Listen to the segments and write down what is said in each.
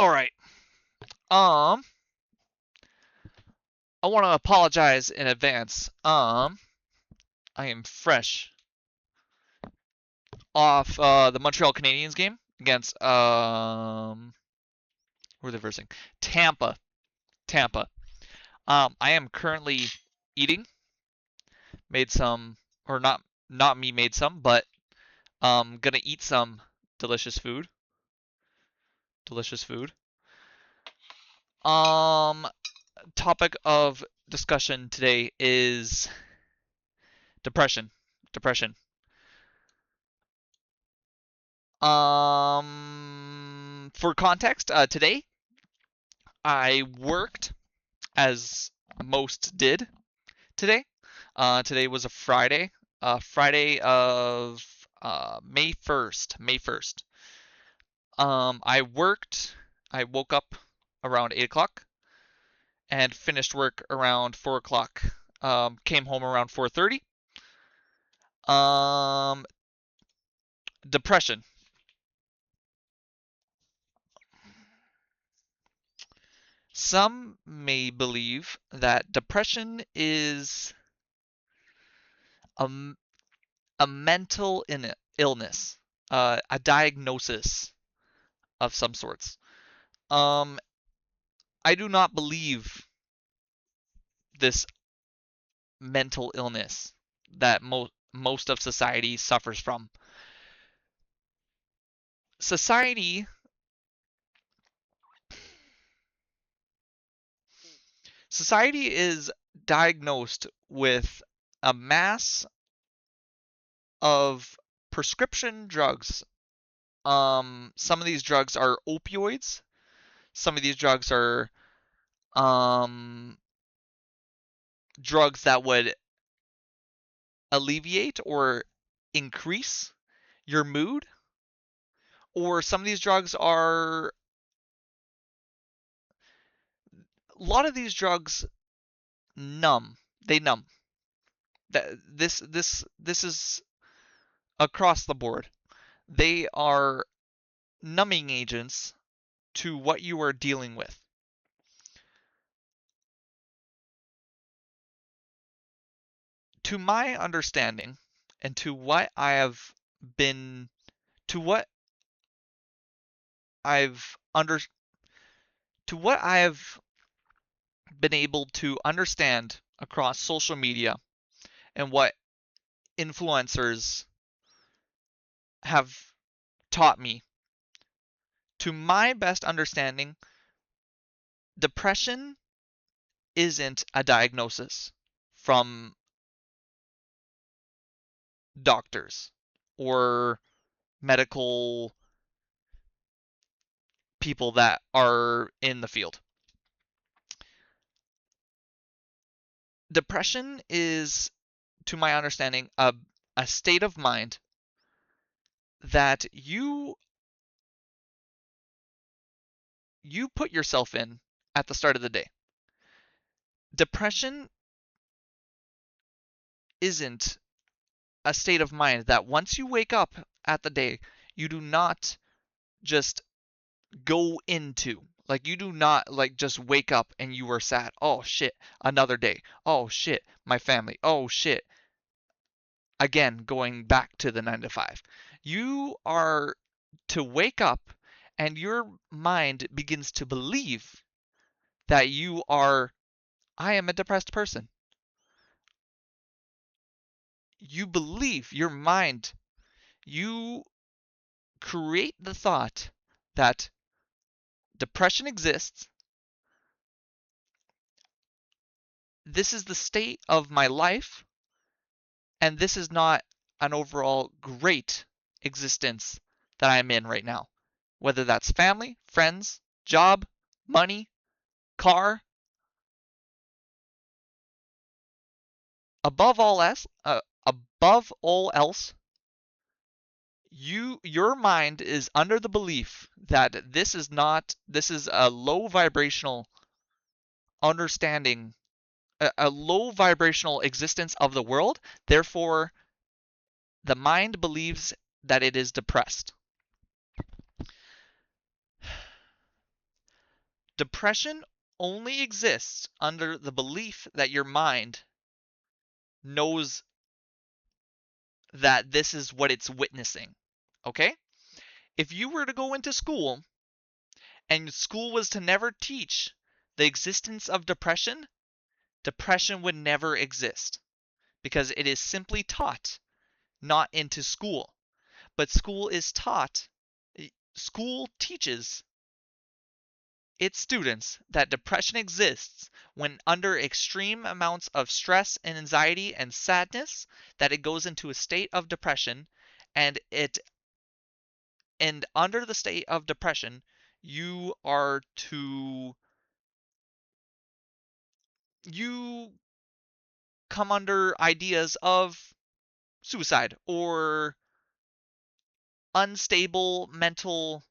All right. Um, I want to apologize in advance. I am fresh off the Montreal Canadiens game against who are they versing? Tampa. Tampa. I am currently eating. Made some, or not me made some, but gonna eat some delicious food. Delicious food. Um, Topic of discussion today is depression. Depression. For context, today I worked as most did today. Today was a Friday, Friday of May 1st. May 1st. I worked. I woke up around 8 o'clock and finished work around 4 o'clock. Came home around 4:30. Um, Depression. Some may believe that depression is a, a mental illness, a diagnosis of some sorts. Um, I do not believe this mental illness that most of society suffers from. Society society is diagnosed with a mass of prescription drugs. Some of these drugs are opioids. Some of these drugs are um, drugs that would alleviate or increase your mood, or some of these drugs are a lot of these drugs numb. They numb. This is across the board. They are numbing agents to what you are dealing with. To my understanding, and been to what I've under to what I have been able to understand across social media and what influencers have taught me, to my best understanding, depression isn't a diagnosis from doctors or medical people that are in the field. Depression is, to my understanding, a state of mind that you put yourself in at the start of the day. Depression isn't a state of mind that once you wake up at the day, you do not just go into. Like, you do not like just wake up and you are sad. Oh shit, another day. Oh shit, my family. Oh shit, again going back to the 9 to 5. You are to wake up and your mind begins to believe that I am a depressed person. You believe, your mind, you create the thought that depression exists. This is the state of my life, and this is not an overall great existence that I'm in right now. Whether that's family, friends, job, money, car, above all else, your mind is under the belief that this is a low vibrational understanding, a low vibrational existence of the world. Therefore, the mind believes that it is depressed. Depression only exists under the belief that your mind knows that this is what it's witnessing. Okay? If you were to go into school and school was to never teach the existence of depression, depression would never exist because it is simply taught not into school. But school teaches its students that depression exists when under extreme amounts of stress and anxiety and sadness, that it goes into a state of depression, and under the state of depression you are to you come under ideas of suicide or unstable mental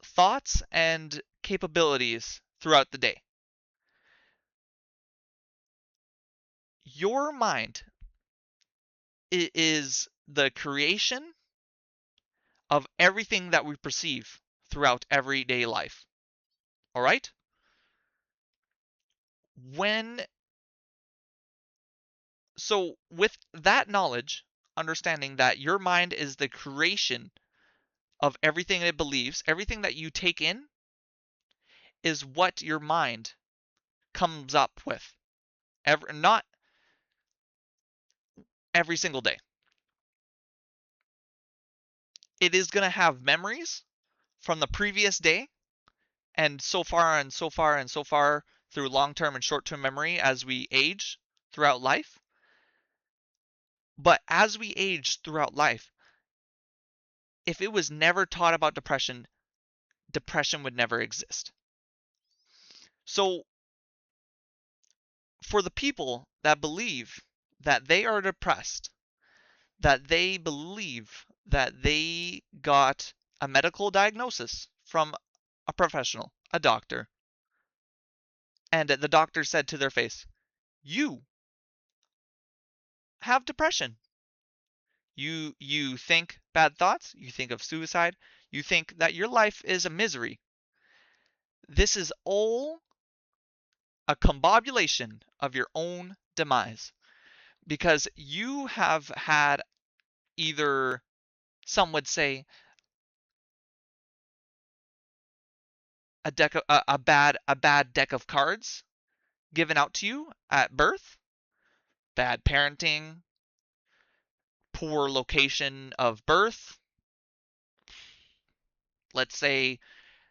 thoughts and capabilities throughout the day. Your mind is the creation of everything that we perceive throughout everyday life. All right? When So with that knowledge, understanding that your mind is the creation of everything it believes, everything that you take in is what your mind comes up with. Not every single day. It is going to have memories from the previous day, and so far and so far and so far through long-term and short-term memory as we age throughout life. But as we age throughout life, if it was never taught about depression, depression would never exist. So for the people that believe that they are depressed, that they believe that they got a medical diagnosis from a professional, a doctor, and the doctor said to their face, "You have depression. You think bad thoughts, you think of suicide, you think that your life is a misery." This is all a combobulation of your own demise because you have had either, some would say, a bad deck of cards given out to you at birth, bad parenting, poor location of birth, let's say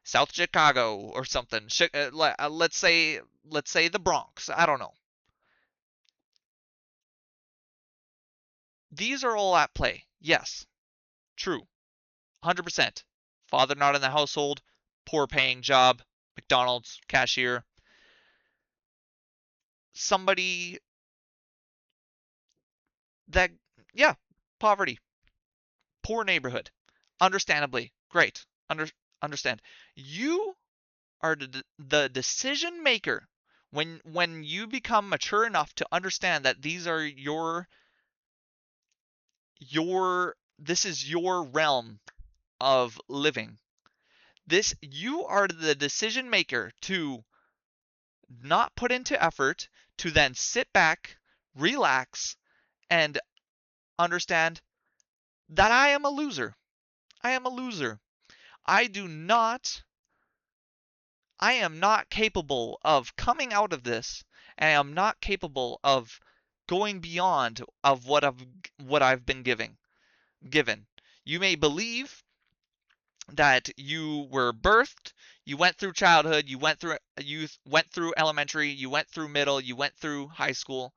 South Chicago or something. Let's say the Bronx. I don't know. These are all at play. Yes, true. 100%. Father not in the household, poor paying job, McDonald's cashier. Somebody that, yeah, poverty, poor neighborhood. Understandably, great. Understand. You are the decision maker when you become mature enough to understand that these are this is your realm of living. You are the decision maker to not put into effort, to then sit back, relax, and understand that I am a loser. I am a loser. I do not I am not capable of coming out of this, and I am not capable of going beyond of what I've been given. You may believe that you were birthed, you went through childhood, you went through youth, went through elementary, you went through middle, you went through high school,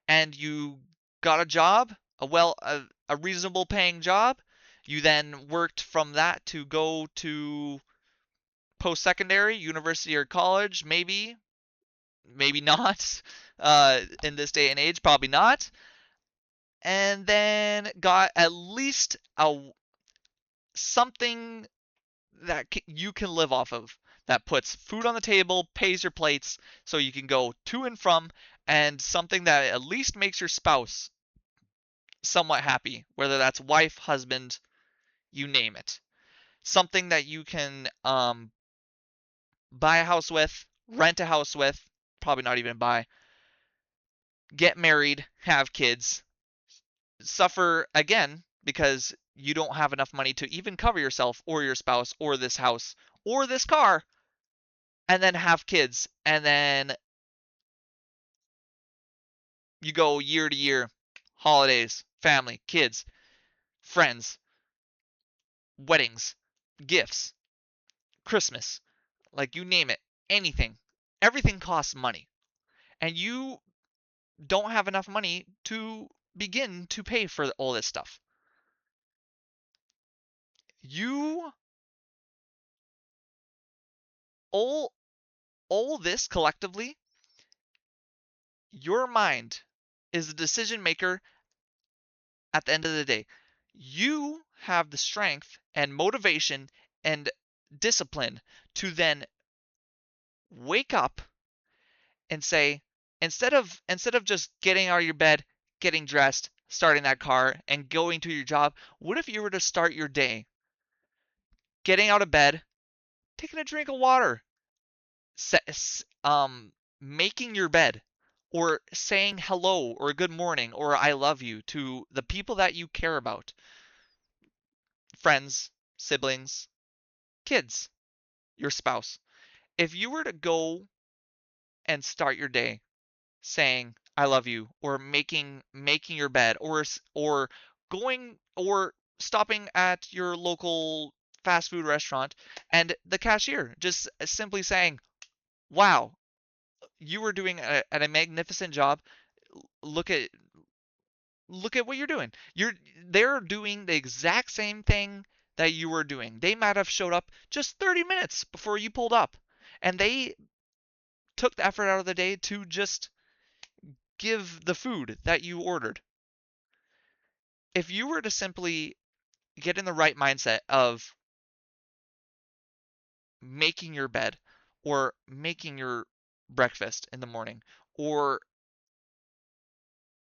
and you got a job, a reasonable paying job. You then worked from that to go to post-secondary, university or college, maybe not. In this day and age, probably not. And then got at least something that you can live off of, that puts food on the table, pays your plates, so you can go to and from, and something that at least makes your spouse somewhat happy, whether that's wife, husband, you name it. Something that you can buy a house with, rent a house with, probably not even buy, get married, have kids, suffer again because you don't have enough money to even cover yourself or your spouse or this house or this car, and then have kids, and then you go year to year, holidays, family, kids, friends, weddings, gifts, Christmas, like you name it, anything. Everything costs money. And you don't have enough money to begin to pay for all this stuff. You all all this collectively, your mind is the decision maker at the end of the day. You have the strength and motivation and discipline to then wake up and say, instead of just getting out of your bed, getting dressed, starting that car, and going to your job, what if you were to start your day getting out of bed, taking a drink of water, making your bed, or saying hello or good morning or I love you to the people that you care about, friends, siblings, kids, your spouse. If you were to go and start your day saying I love you, or making your bed, or going or stopping at your local fast food restaurant and the cashier just simply saying, "Wow, you were doing a magnificent job. Look at what you're doing. They're doing the exact same thing that you were doing. They might have showed up just 30 minutes before you pulled up, and they took the effort out of the day to just give the food that you ordered. If you were to simply get in the right mindset of making your bed or making your breakfast in the morning or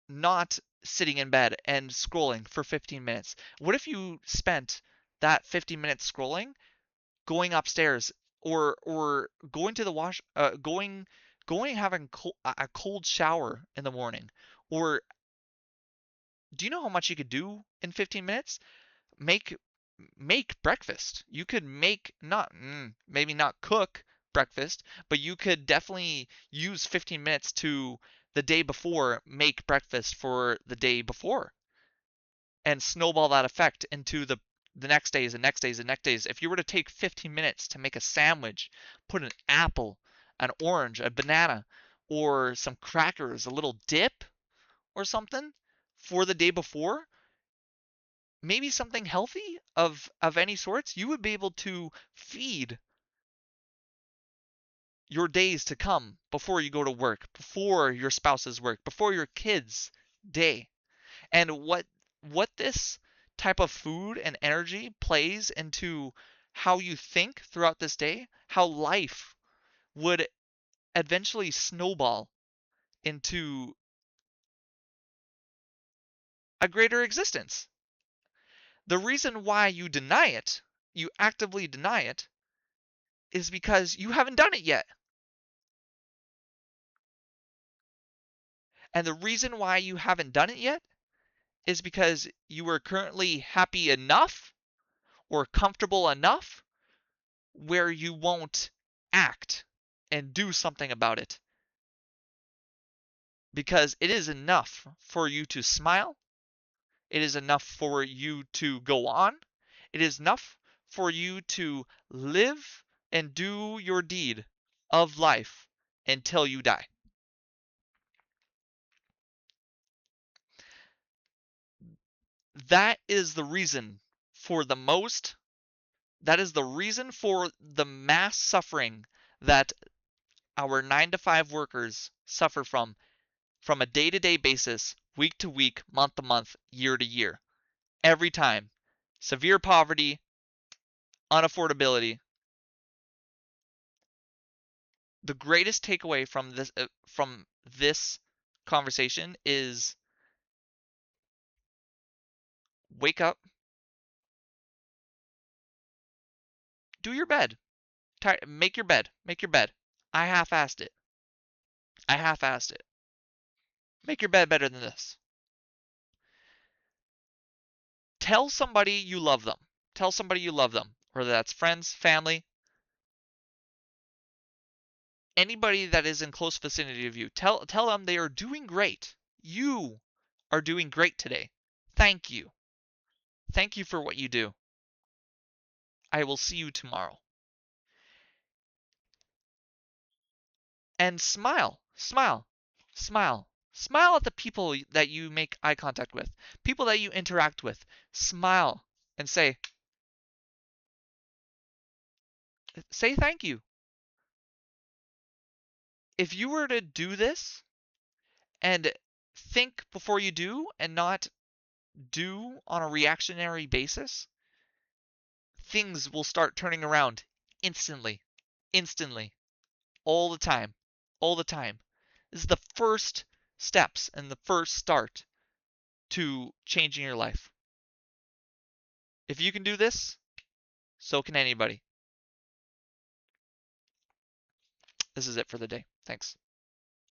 not sitting in bed and scrolling for 15 minutes. What if you spent that 15 minutes scrolling going upstairs or going to the going having a cold shower in the morning? Or do you know how much you could do in 15 minutes? Make make breakfast. You could make not maybe not cook breakfast, but you could definitely use 15 minutes to the day before make breakfast for the day before and snowball that effect into the next days and next days and next days. If you were to take 15 minutes to make a sandwich, put an apple, an orange, a banana, or some crackers, a little dip or something for the day before, maybe something healthy of any sorts, you would be able to feed your days to come before you go to work, before your spouse's work, before your kids' day. And what this type of food and energy plays into how you think throughout this day, how life would eventually snowball into a greater existence. The reason why you deny it, you actively deny it, is because you haven't done it yet. And the reason why you haven't done it yet is because you are currently happy enough or comfortable enough where you won't act and do something about it. Because it is enough for you to smile, it is enough for you to go on, it is enough for you to live and do your deed of life until you die. That is the reason for the most that is the reason for the mass suffering that our 9 to 5 workers suffer from a day-to-day basis, week to week, month to month, year to year. Every time. Severe poverty, unaffordability. The greatest takeaway from this conversation is wake up, do your bed, Make your bed. Make your bed. I half-assed it. I half-assed it. Make your bed better than this. Tell somebody you love them. Tell somebody you love them. Whether that's friends, family, anybody that is in close vicinity of you. Tell them they are doing great. You are doing great today. Thank you. Thank you for what you do. I will see you tomorrow. And smile, smile, smile. Smile at the people that you make eye contact with, people that you interact with. Smile and say thank you. If you were to do this and think before you do and not do on a reactionary basis, things will start turning around instantly, instantly, all the time, all the time. This is the first steps and the first start to changing your life. If you can do this, so can anybody. This is it for the day. Thanks.